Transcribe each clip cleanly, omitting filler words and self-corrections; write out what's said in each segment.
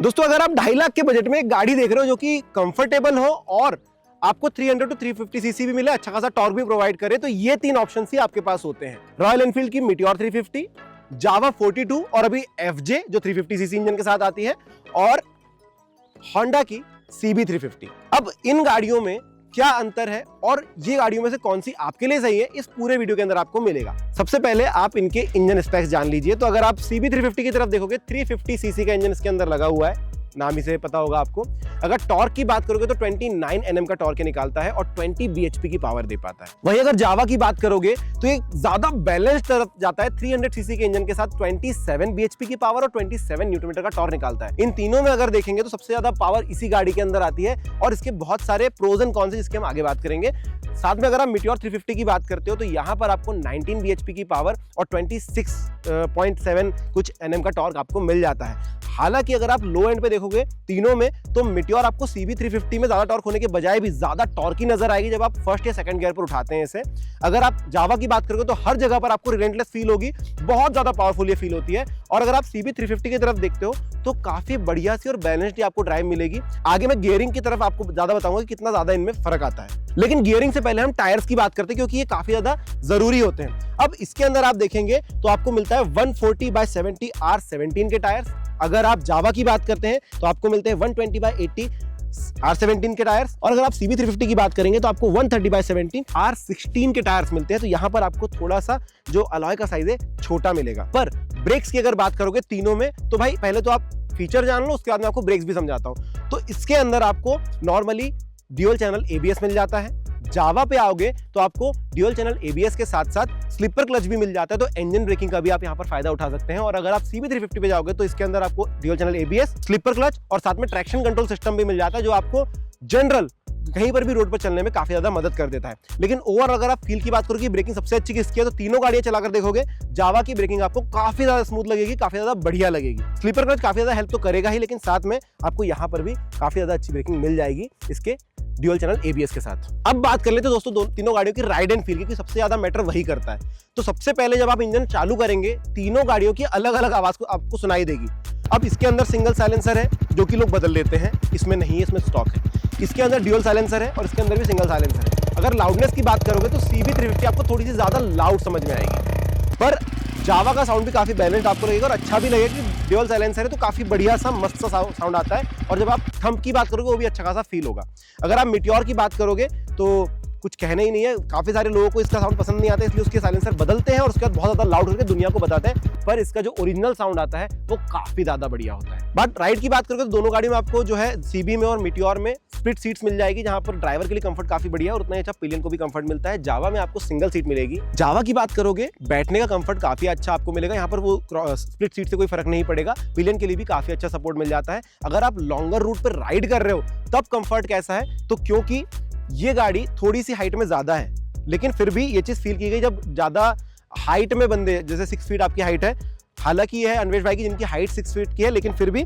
दोस्तों अगर आप 2.5 लाख के बजट में एक गाड़ी देख रहे हो जो कि कंफर्टेबल हो और आपको 300 टू 350 सीसी भी मिले, अच्छा खासा टॉर्क भी प्रोवाइड करे, तो ये 3 ऑप्शन ही आपके पास होते हैं। रॉयल एनफील्ड की मीटियोर 350, जावा 42 और अभी FJ जो 350 सीसी इंजन के साथ आती है, और होंडा की CB 350। अब इन गाड़ियों में क्या अंतर है और ये गाड़ियों में से कौन सी आपके लिए सही है, इस पूरे वीडियो के अंदर आपको मिलेगा। सबसे पहले आप इनके इंजन स्पेक्स जान लीजिए। तो अगर आप CB 350 की तरफ देखोगे, 350 सीसी का इंजन इसके अंदर लगा हुआ है, नाम ही से पता होगा आपको। अगर टॉर्क की बात करोगे तो 29 Nm का टॉर्क निकालता है और 20 bhp की पावर दे पाता है। वहीं अगर जावा की बात करोगे तो ये ज्यादा बैलेंस तरफ जाता है, 300 सीसी के इंजन के साथ 27 bhp की पावर और 27 Nm का टॉर्क निकालता है। इन तीनों में अगर देखेंगे तो सबसे ज्यादा पावर इसी गाड़ी के अंदर आती है और इसके बहुत सारे प्रोज एंड कॉन्स जिसके हम आगे बात करेंगे। साथ में अगर आप मीटियोर 350 की बात करते हो तो यहाँ पर आपको 19 bhp की पावर और 26.7 कुछ Nm का टॉर्क आपको मिल जाता है। हालांकि अगर आप लो एंड पे देखोगे तीनों में तो मीटियोर आपको CB 350 में ज्यादा टॉर्क होने के बजाय भी ज्यादा टॉर्की नजर आएगी जब आप फर्स्ट या सेकंड गियर पर उठाते हैं इसे। अगर आप जावा की बात करोगे तो हर जगह पर आपको रिलेंटलेस फील होगी, बहुत ज्यादा पावरफुल ये फील होती है। और अगर आप CB 350 की तरफ देखते हो तो काफी बढ़िया सी और बैलेंस्ड आपको ड्राइव मिलेगी। आगे मैं गियरिंग की तरफ आपको ज्यादा बताऊंगा कि कितना ज्यादा इनमें फर्क आता है, लेकिन गियरिंग से पहले हम टायर्स की बात करते हैं क्योंकि ये काफी ज्यादा जरूरी होते हैं। अब इसके अंदर आप देखेंगे तो आपको मिलता है 140/70 R17 के टायर्स। अगर आप जावा की बात करते हैं तो आपको मिलते हैं 120/80 R17 के टायर्स, और अगर आप CB 350 की बात करेंगे तो आपको 130/70 R16 के टायर्स मिलते हैं। तो यहाँ पर आपको थोड़ा सा जो अलॉय का साइज है छोटा मिलेगा। पर ब्रेक्स की अगर बात करोगे तीनों में तो भाई पहले तो आप फीचर जान लो, उसके बाद मैं आपको ब्रेक्स भी समझाता हूँ। तो इसके अंदर आपको नॉर्मली ड्यूल चैनल ABS मिल जाता है। जावा पे आओगे तो आपको ड्यूल चैनल ABS के साथ साथ स्लीपर क्लच भी मिल जाता है, तो इंजन ब्रेकिंग का भी आप यहाँ पर फायदा उठा सकते हैं। और अगर आप CB 350 पे जाओगे तो इसके अंदर आपको dual channel ABS, slipper clutch और साथ में ट्रैक्शन कंट्रोल सिस्टम भी मिल जाता है जो आपको जनरल कहीं पर भी रोड पर चलने में काफी ज्यादा मदद कर देता है। लेकिन ओवरऑल अगर आप फील की बात करोगे ब्रेकिंग सबसे अच्छी किसकी है तो तीनों गाड़ियां चलाकर देखोगे जावा की ब्रेकिंग आपको काफी ज्यादा स्मूथ लगेगी, काफी ज्यादा बढ़िया लगेगी। स्लीपर क्लच काफी ज्यादा हेल्प तो करेगा ही, लेकिन साथ में आपको यहाँ पर भी काफी ज्यादा अच्छी ब्रेकिंग मिल जाएगी इसके ड्यूल चैनल ABS के साथ। अब बात कर लेते हैं दोस्तों तीनों गाड़ियों की राइड एंड फील की, सबसे ज्यादा मैटर वही करता है। तो सबसे पहले जब आप इंजन चालू करेंगे तीनों गाड़ियों की अलग अलग आवाज को आपको सुनाई देगी। अब इसके अंदर सिंगल साइलेंसर है जो कि लोग बदल लेते हैं, इसमें नहीं है, इसमें स्टॉक है। इसके अंदर ड्यूल साइलेंसर है और इसके अंदर भी सिंगल साइलेंसर है। अगर लाउडनेस की बात करोगे तो CB 350 आपको थोड़ी सी ज्यादा लाउड समझ में आएगी, पर जावा का साउंड भी काफी बैलेंस्ड आपको लगेगा और अच्छा भी लगेगा कि ड्यूल साइलेंसर है तो काफी बढ़िया सा मस्त सा साउंड आता है। और जब आप थंब की बात करोगे वो भी अच्छा खासा फील होगा। अगर आप मीटियोर की बात करोगे तो कुछ कहना ही नहीं है, काफी सारे लोगों को इसका साउंड पसंद नहीं आता, इसलिए उसके साइलेंसर बदलते हैं और उसके बाद बहुत ज्यादा लाउड करके दुनिया को बताते हैं, पर इसका जो ओरिजिनल साउंड आता है वो काफी ज्यादा बढ़िया होता है। बट राइड की बात करोगे तो दोनों गाड़ी में आपको जो है CB में और मीटियोर में स्प्लिट सीट्स मिल जाएगी, जहां पर ड्राइवर के लिए कंफर्ट काफी बढ़िया और उतना ही अच्छा पिलियन को भी कंफर्ट मिलता है। जावा में आपको सिंगल सीट मिलेगी। जावा की बात करोगे बैठने का कंफर्ट काफी अच्छा आपको मिलेगा, यहाँ पर वो स्प्लिट सीट से कोई फर्क नहीं पड़ेगा। पिलियन के लिए भी काफी अच्छा सपोर्ट मिल जाता है। अगर आप लॉन्गर रूट पर राइड कर रहे हो तब कंफर्ट कैसा है, तो क्योंकि ये गाड़ी थोड़ी सी हाइट में ज्यादा है, लेकिन फिर भी ये चीज फील की गई जब ज्यादा हाइट में बंदे, जैसे 6 फीट आपकी हाइट है, हालांकि ये है अन्वेष भाई की जिनकी हाइट 6 फीट की है, लेकिन फिर भी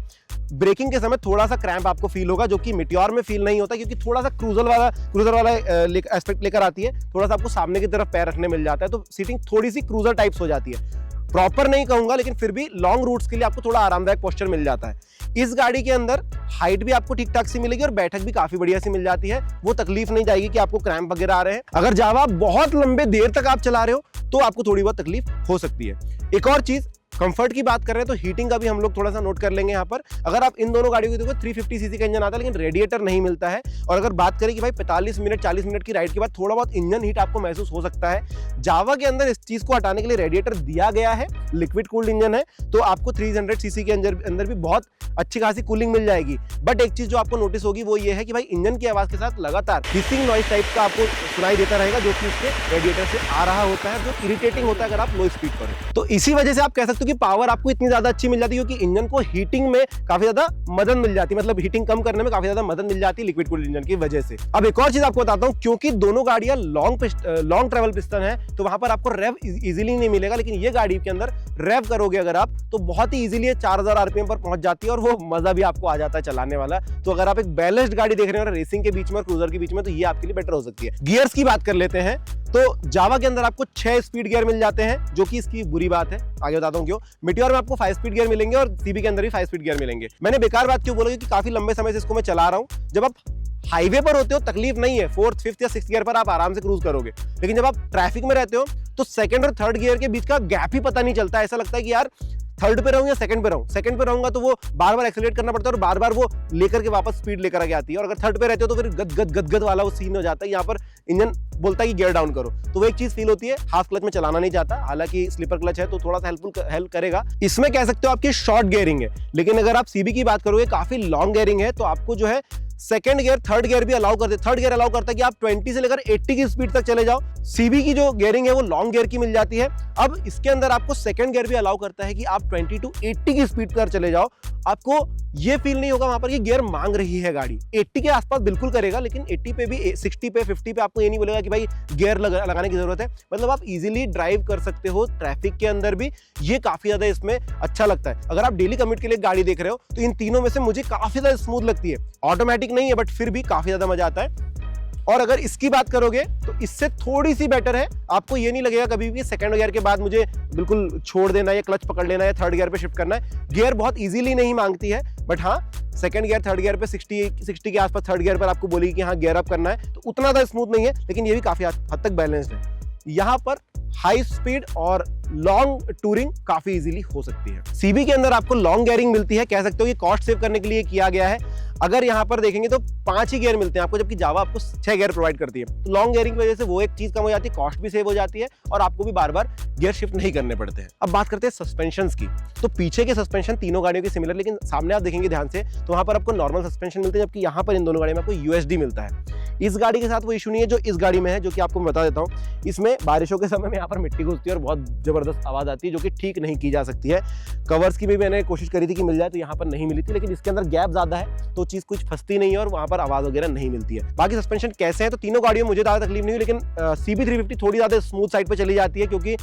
ब्रेकिंग के समय थोड़ा सा क्रैम्प आपको फील होगा, जो कि मीटियोर में फील नहीं होता क्योंकि थोड़ा सा क्रूजर वाला एस्पेक्ट लेकर आती है। थोड़ा सा आपको सामने की तरफ पैर रखने मिल जाता है, तो सीटिंग थोड़ी सी क्रूजर टाइप्स हो जाती है। प्रॉपर नहीं कहूंगा, लेकिन फिर भी लॉन्ग रूट्स के लिए आपको थोड़ा आरामदायक पोस्चर मिल जाता है। इस गाड़ी के अंदर हाइट भी आपको ठीक ठाक सी मिलेगी और बैठक भी काफी बढ़िया सी मिल जाती है। वो तकलीफ नहीं जाएगी कि आपको क्रैम्प वगैरह आ रहे हैं। अगर जावा बहुत लंबे देर तक आप चला रहे हो तो आपको थोड़ी बहुत तकलीफ हो सकती है। एक और चीज, कंफर्ट की बात कर रहे हैं तो हीटिंग का भी हम लोग थोड़ा सा नोट कर लेंगे यहाँ पर। अगर आप इन दोनों गाड़ियों को देखो 350 सीसी का इंजन आता है लेकिन रेडिएटर नहीं मिलता है। और अगर बात करें कि भाई 45 मिनट 40 मिनट की राइड के बाद थोड़ा बहुत इंजन हीट आपको महसूस हो सकता है, जावा के अंदर इस चीज को हटाने के लिए रेडिएटर दिया गया है। लिक्विड कूल्ड इंजन है तो आपको 300 सीसी के अंदर भी बहुत अच्छी खासी कूलिंग मिल जाएगी। बट एक चीज जो आपको नोटिस होगी वो ये है कि भाई इंजन की आवाज के साथ लगातार हिसिंग नॉइज टाइप का आपको सुनाई देता रहेगा, जो कि उसके रेडिएटर से आ रहा होता है, जो इरिटेटिंग होता है अगर आप लो स्पीड पर हो। तो इसी वजह से आप कह सकते हो कि पावर आपको इतनी ज्यादा अच्छी मिल जाती है क्योंकि इंजन को हीटिंग में काफी ज्यादा मदद मिल जाती है, मतलब हीटिंग कम करने में काफी ज्यादा मदद मिल जाती है लिक्विड कूल्ड इंजन की वजह से। अब एक और चीज आपको बताता हूं, क्योंकि दोनों गाड़ियां लॉन्ग ट्रेवल पिस्टन है तो वहां पर आपको रेव इजीली नहीं मिलेगा, लेकिन ये गाड़ी के अंदर रेव करोगे अगर आप तो बहुत ही इजीली 4000 RPM पर पहुंच जाती है और वो मजा भी आपको आ जाता है चलाने वाला। तो अगर आप एक बैलेंस्ड गाड़ी देख रहे हो रेसिंग के बीच में और क्रूजर के बीच में तो ये आपके लिए बेटर हो सकती है। गियर्स की बात कर लेते हैं तो जावा के अंदर आपको 6 स्पीड गियर मिल जाते हैं, जो कि इसकी बुरी बात है, आगे बताता हूं क्यों। मीटियोर में आपको 5 स्पीड गियर मिलेंगे और सीबी के अंदर भी 5 स्पीड गियर मिलेंगे। मैंने बेकार बात क्यों बोला, क्योंकि काफी लंबे समय से इसको मैं चला रहा हूं। जब आप हाईवे पर होते हो तकलीफ नहीं है, 4th 5th या 6th गियर पर आप आराम से क्रूज करोगे, लेकिन जब आप ट्रैफिक में रहते हो तो 2nd और 3rd गियर के बीच का गैप ही पता नहीं चलता। ऐसा लगता है कि यार 3rd पे रहूं या 2nd पे रहूं। 2nd पे रहूंगा तो वो बार बार एक्सेलरेट करना पड़ता है और बार बार वो लेकर के वापस स्पीड लेकर आके आती है, और अगर 3rd पे रहते हो तो फिर गद वाला वो सीन हो जाता है। यहाँ पर इंजन बोलता है कि गियर डाउन करो, तो वो एक चीज फील होती है। हाफ क्लच में चलाना नहीं चाहता, हालांकि स्लीपर क्लच है तो थोड़ा सा हेल्प करेगा। इसमें कह सकते हो आपकी शॉर्ट गियरिंग है, लेकिन अगर आप सीबी की बात करोगे काफी लॉन्ग गियरिंग है, तो आपको जो है 2nd गियर 3rd गियर भी अलाउ करते। 3rd गियर अलाउ करता है कि आप 20 से लेकर 80 की स्पीड तक चले जाओ। सीबी की जो गियरिंग है वो लॉन्ग गियर की मिल जाती है। अब इसके अंदर आपको 2nd गियर भी अलाउ करता है कि आप 20 to 80 की स्पीड पर चले जाओ। आपको ये फील नहीं होगा वहां पर कि गियर मांग रही है गाड़ी। 80 के आसपास बिल्कुल करेगा, लेकिन 80 पे भी, 60 पे, 50 पे आपको ये नहीं बोलेगा कि भाई गियर लगाने की जरूरत है। मतलब आप इजीली ड्राइव कर सकते हो ट्रैफिक के अंदर भी। ये काफी ज्यादा इसमें अच्छा लगता है। अगर आप डेली कम्यूट के लिए गाड़ी देख रहे हो तो इन तीनों में से मुझे काफी ज्यादा स्मूथ लगती है। ऑटोमेटिक नहीं है बट फिर भी काफी ज्यादा मजा आता है। और अगर इसकी बात करोगे तो इससे थोड़ी सी बेटर है। आपको ये नहीं लगेगा कभी भी 2nd गियर के बाद मुझे बिल्कुल छोड़ देना या क्लच पकड़ लेना या 3rd गियर पे शिफ्ट करना है। गियर बहुत इजीली नहीं मांगती है, बट हाँ 2nd गियर 3rd गियर पे 60 के आसपास 3rd गियर पर आपको बोलेगी कि हाँ गियर अप करना है, तो उतना ज़्यादा स्मूथ नहीं है, लेकिन ये भी काफी हद तक बैलेंस्ड है। यहाँ पर हाई स्पीड और लॉन्ग टूरिंग काफी इजीली हो सकती है। सीबी के अंदर आपको लॉन्ग गियरिंग मिलती है, कह सकते हो कि कॉस्ट सेव करने के लिए किया गया है। अगर यहाँ पर देखेंगे तो 5 ही गियर मिलते हैं आपको, जबकि जावा आपको 6 गियर प्रोवाइड करती है। तो लॉन्ग गियरिंग की वजह से वो एक चीज कम हो जाती है, कॉस्ट भी सेव हो जाती है और आपको भी बार बार गियर शिफ्ट नहीं करने पड़ते हैं। अब बात करते हैं सस्पेंशन की। तो पीछे के सस्पेंशन तीनों गाड़ियों के सिमिलर, लेकिन सामने आप देखेंगे ध्यान से तो वहां पर आपको नॉर्मल सस्पेंशन मिलते हैं, जबकि यहाँ पर इन दोनों गाड़ियों में आपको यूएसडी मिलता है। इस गाड़ी के साथ वो इशू नहीं है जो इस गाड़ी में है, जो कि आपको मैं बता देता हूँ। इसमें बारिशों के समय में यहाँ पर मिट्टी घुसती है और बहुत जबरदस्त आवाज आती है, जो कि ठीक नहीं की जा सकती है। कवर्स की भी मैंने कोशिश करी थी कि मिल जाए, तो यहाँ पर नहीं मिली थी, लेकिन इसके अंदर गैप ज्यादा है तो चीज कुछ फंसती नहीं है और वहां पर आवाज वगैरह नहीं मिलती है। बाकी सस्पेंशन कैसे हैं, तो तीनों गाड़ियों में मुझे ज्यादा तकलीफ नहीं हुई, लेकिन CB 350 थोड़ी ज्यादा स्मूथ साइड पे चली जाती है, क्योंकि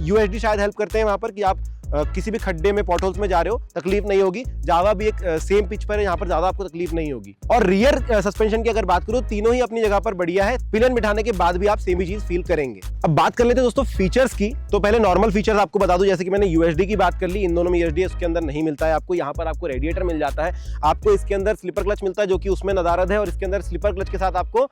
यूएसडी शायद हेल्प करते हैं वहां पर कि आप किसी भी खड्डे में पॉटहोल्स में जा रहे हो तकलीफ नहीं होगी। जावा भी एक सेम पिच पर है, यहाँ पर ज्यादा आपको तकलीफ नहीं होगी। और रियर सस्पेंशन की अगर बात करूं, तीनों ही अपनी जगह पर बढ़िया है। पिलियन बिठाने के बाद भी आप सेम ही चीज फील करेंगे। अब बात कर लेते हैं दोस्तों फीचर्स की। तो पहले नॉर्मल फीचर्स आपको बता दूं, जैसे कि मैंने यूएसडी की बात कर ली, इन दोनों में यूएसडी उसके अंदर नहीं मिलता है आपको। यहाँ पर आपको रेडिएटर मिल जाता है, आपको इसके अंदर स्लीपर क्लच मिलता है जो कि उसमें नदारद है, और इसके अंदर स्लीपर क्लच के साथ आपको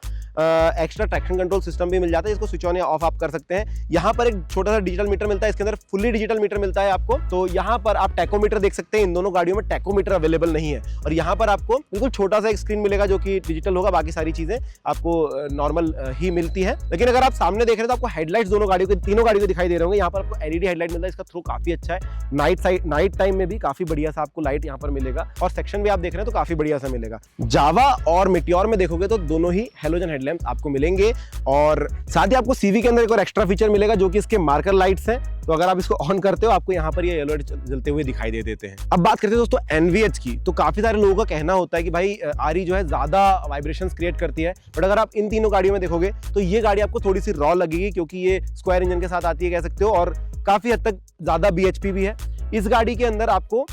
एक्स्ट्रा ट्रैक्शन कंट्रोल सिस्टम भी मिल जाता है, जिसको स्विच ऑन या ऑफ आप कर सकते हैं। यहाँ पर एक छोटा सा डिजिटल मीटर मिलता है, इसके अंदर फुल्ली डिजिटल मीटर मिलता है आपको। तो यहाँ पर आप टैकोमीटर देख सकते हैं, इन दोनों गाड़ियों में टैकोमीटर अवेलेबल नहीं है। और यहाँ पर आपको बिल्कुल छोटा सा एक स्क्रीन मिलेगा जो कि डिजिटल होगा, बाकी सारी चीजें आपको नॉर्मल ही मिलती है। लेकिन अगर आप सामने देख रहे हैं तो आपको हेडलाइट्स दोनों गाड़ियों के, तीनों गाड़ियों के दिखाई दे रहे होंगे। यहाँ पर आपको एलईडी हेडलाइट मिलता है, इसका थ्रो काफी अच्छा है। नाइट टाइम में भी काफी बढ़िया सा आपको लाइट यहाँ पर मिलेगा, और सेक्शन भी आप देख रहे हैं तो काफी बढ़िया सा मिलेगा। जावा और मीटियोर में देखोगे तो दोनों ही हेलोजन हेडलैम्प्स आपको मिलेंगे, और साथ ही आपको सीवी के अंदर एक और एक्स्ट्रा फीचर मिलेगा जो कि इसके मार्कर लाइट्स हैं। तो अगर आप इसको ऑन करते हो आपको यहाँ पर ये येलो लाइट जलते हुए दिखाई दे देते हैं। अब बात करते हैं दोस्तों एनवीएच की। तो काफी सारे लोगों का कहना होता है कि भाई आरी जो है ज्यादा वाइब्रेशंस क्रिएट करती है, बट अगर आप इन तीनों गाड़ियों में देखोगे तो ये गाड़ी आपको थोड़ी सी रॉ लगेगी, क्योंकि ये स्क्वायर इंजन के साथ आती है कह सकते हो, और काफी हद तक ज्यादा बीएचपी भी है। इस गाड़ी के अंदर आपको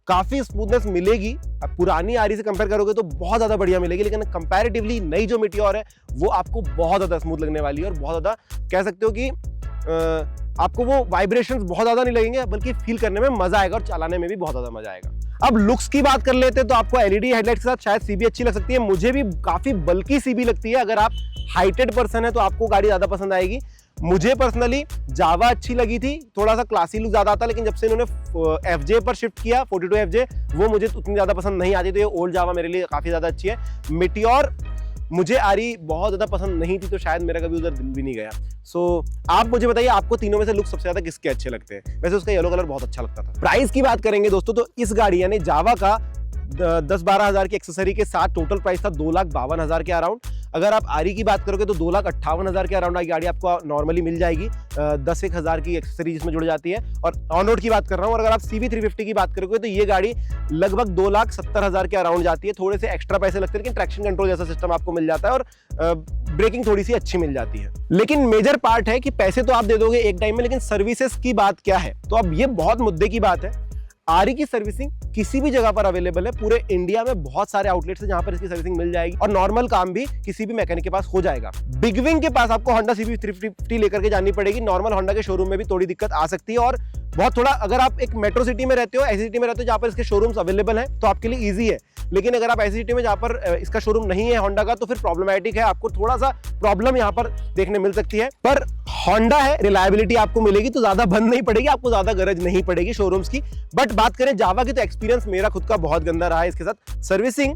काफी स्मूथनेस मिलेगी। अब पुरानी आरी से कंपेयर करोगे तो बहुत ज्यादा बढ़िया मिलेगी, लेकिन कंपैरेटिवली नई जो मीटियोर है वो आपको बहुत ज्यादा स्मूथ लगने वाली है, और बहुत ज्यादा कह सकते हो कि आपको वो वाइब्रेशंस बहुत ज्यादा नहीं लगेंगे, बल्कि फील करने में मजा आएगा और चलाने में भी बहुत ज्यादा मजा आएगा। अब लुक्स की बात कर लेते हैं तो आपको एलईडी हेडलाइट के साथ शायद सीबी अच्छी लग सकती है। मुझे भी काफी बल्की सीबी लगती है। अगर आप हाइटेड पर्सन है तो आपको गाड़ी ज्यादा पसंद आएगी। मुझे पर्सनली जावा अच्छी लगी थी, थोड़ा सा क्लासी लुक ज्यादा आता, लेकिन जब से इन्होंने एफजे पर शिफ्ट किया 42 एफजे, वो मुझे उतनी ज्यादा पसंद नहीं आती, तो ये ओल्ड जावा मेरे लिए काफी ज्यादा अच्छी है। मीटियोर मुझे आरी बहुत ज्यादा पसंद नहीं थी, तो शायद मेरा कभी उधर दिल भी नहीं गया। सो आप मुझे बताइए आपको तीनों में से लुक सबसे ज्यादा किसके अच्छे लगते हैं? वैसे उसका येलो कलर बहुत अच्छा लगता था। प्राइस की बात करेंगे दोस्तों तो इस गाड़ी यानी जावा का 10-12 हज़ार की एक्सेसरी के साथ टोटल प्राइस था 2,52,000 के अराउंड। अगर आप आरी की बात करोगे तो 2,58,000 के अराउंड गाड़ी आपको नॉर्मली मिल जाएगी, 10-1 हज़ार की एक्सेसरी जिसमें जुड़ जाती है। और ऑन रोड की बात कर रहा हूँ, और अगर आप CB 350 की बात करोगे तो ये गाड़ी लगभग 2,70,000 के अराउंड जाती है। थोड़े से एक्स्ट्रा पैसे लगते हैं, लेकिन ट्रैक्शन कंट्रोल जैसा सिस्टम आपको मिल जाता है और ब्रेकिंग थोड़ी सी अच्छी मिल जाती है। लेकिन मेजर पार्ट है कि पैसे तो आप दे दोगे एक टाइम में, लेकिन सर्विसेज की बात क्या है? तो अब ये बहुत मुद्दे की बात है। आरई की सर्विसिंग किसी भी जगह पर अवेलेबल है। पूरे इंडिया में बहुत सारे आउटलेट्स हैं जहां पर इसकी सर्विसिंग मिल जाएगी और नॉर्मल काम भी किसी भी मैकेनिक के पास हो जाएगा। बिग विंग के पास आपको होंडा CB 350 लेकर के जानी पड़ेगी। नॉर्मल होंडा के शोरूम में भी थोड़ी दिक्कत आ सकती है और बहुत थोड़ा, अगर आप एक मेट्रो सिटी में रहते हो, ऐसी सिटी में रहते हो जहां पर इसके शोरूम्स अवेलेबल हैं, तो आपके लिए ईजी है। लेकिन अगर आप ऐसी सिटी में जहां पर इसका शोरूम नहीं है होंडा का, तो फिर प्रॉब्लमैटिक है, आपको थोड़ा सा प्रॉब्लम यहां पर देखने मिल सकती है। पर होंडा है, रिलायबिलिटी आपको मिलेगी, तो ज्यादा बंद नहीं पड़ेगी, आपको ज्यादा गरज नहीं पड़ेगी शोरूम्स की। बट बात करें जावा की, तो एक्सपीरियंस मेरा खुद का बहुत गंदा रहा है इसके साथ। सर्विसिंग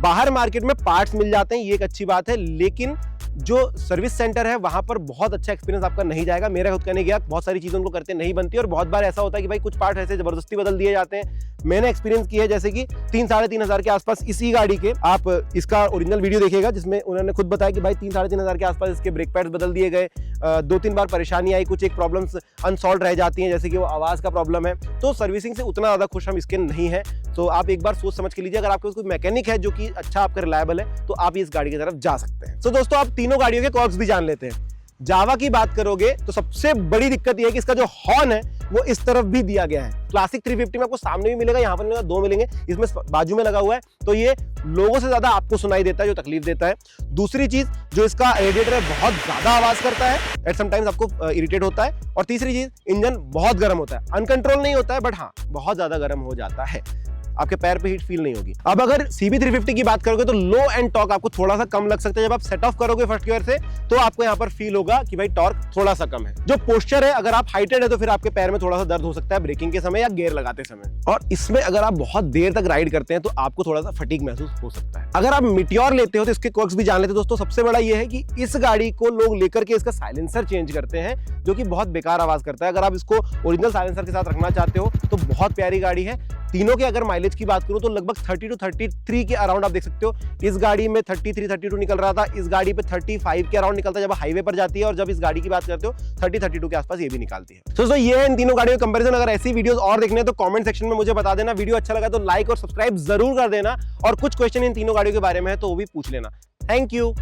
बाहर मार्केट में पार्ट्स मिल जाते हैं, ये एक अच्छी बात है, लेकिन जो सर्विस सेंटर है वहां पर बहुत अच्छा एक्सपीरियंस आपका नहीं जाएगा। मेरा खुद का नहीं गया, बहुत सारी चीजें उनको करते नहीं बनती और बहुत बार ऐसा होता है कि भाई कुछ पार्ट ऐसे जबरदस्ती बदल दिए जाते हैं। मैंने एक्सपीरियंस किया है, जैसे कि 3-3.5 हज़ार के आसपास इसी गाड़ी के, आप इसका ओरिजिनल वीडियो देखिएगा जिसमें उन्होंने खुद बताया कि भाई 3-3.5 हज़ार के आसपास इसके ब्रेक पैड्स बदल दिए गए। 2-3 बार परेशानी आई, कुछ एक प्रॉब्लम्स अनसॉल्व रह जाती हैं, जैसे कि वो आवाज का प्रॉब्लम है। तो सर्विसिंग से उतना ज्यादा खुश हम इसके नहीं है। तो आप एक बार सोच समझ के लीजिए, अगर आपके पास कोई मैकेनिक है जो कि अच्छा आपका रिलायबल है, तो आप इस गाड़ी की तरफ जा सकते हैं। तो दोस्तों, आप तीनों गाड़ियों के कॉर्क्स भी जान लेते हैं। जावा की बात करोगे तो सबसे बड़ी दिक्कत यह है कि इसका जो हॉर्न है वो इस तरफ भी दिया गया है। क्लासिक 350 में आपको सामने भी मिलेगा, यहाँ पर मिलेगा, 2 मिलेंगे, इसमें बाजू में लगा हुआ है, तो ये लोगों से ज्यादा आपको सुनाई देता है, जो तकलीफ देता है। दूसरी चीज, जो इसका रेडिएटर है बहुत ज्यादा आवाज करता है, एट समटाइम्स आपको इरिटेट होता है। और तीसरी चीज, इंजन बहुत गर्म होता है, अनकंट्रोल नहीं होता है, बट हाँ बहुत ज्यादा गर्म हो जाता है, आपके पैर पे हीट फील नहीं होगी। अब अगर CB 350 की बात करोगे तो लो एंड टॉर्क आपको थोड़ा सा कम लग सकता है। जब आप सेट ऑफ करोगे फर्स्ट गियर से, तो आपको यहाँ पर फील होगा कि भाई टॉर्क थोड़ा सा कम है। जो पोस्चर है, अगर आप हाइटेड है तो फिर आपके पैर में थोड़ा सा दर्द हो सकता है ब्रेकिंग के समय या गियर लगाते समय। और इसमें अगर आप बहुत देर तक राइड करते हैं तो आपको थोड़ा सा फटीग महसूस हो सकता है। अगर आप मीटियोर लेते हो तो इसके क्वर्क्स भी जान लेते हो दोस्तों। सबसे बड़ा ये है कि इस गाड़ी को लोग लेकर के इसका साइलेंसर चेंज करते हैं, जो कि बहुत बेकार आवाज करता है। अगर आप इसको ओरिजिनल साइलेंसर के साथ रखना चाहते हो तो बहुत प्यारी गाड़ी है। तीनों के अगर माइलेज की बात करूं तो लगभग 30 to 33 के अराउंड आप देख सकते हो। इस गाड़ी में 33-32 निकल रहा था, इस गाड़ी पे 35 के अराउंड निकलता है जब हाईवे पर जाती है, और जब इस गाड़ी की बात करते हो 30-32 के आसपास ये भी निकालती है। दोस्तों, ये है इन तीनों गाड़ियों का कंपैरिजन। अगर ऐसी वीडियोस और देखने हैं तो कमेंट सेक्शन में मुझे बता देना। वीडियो अच्छा लगा तो लाइक और सब्सक्राइब जरूर कर देना, और कुछ क्वेश्चन इन तीनों गाड़ियों के बारे में है तो वो भी पूछ लेना। Thank you.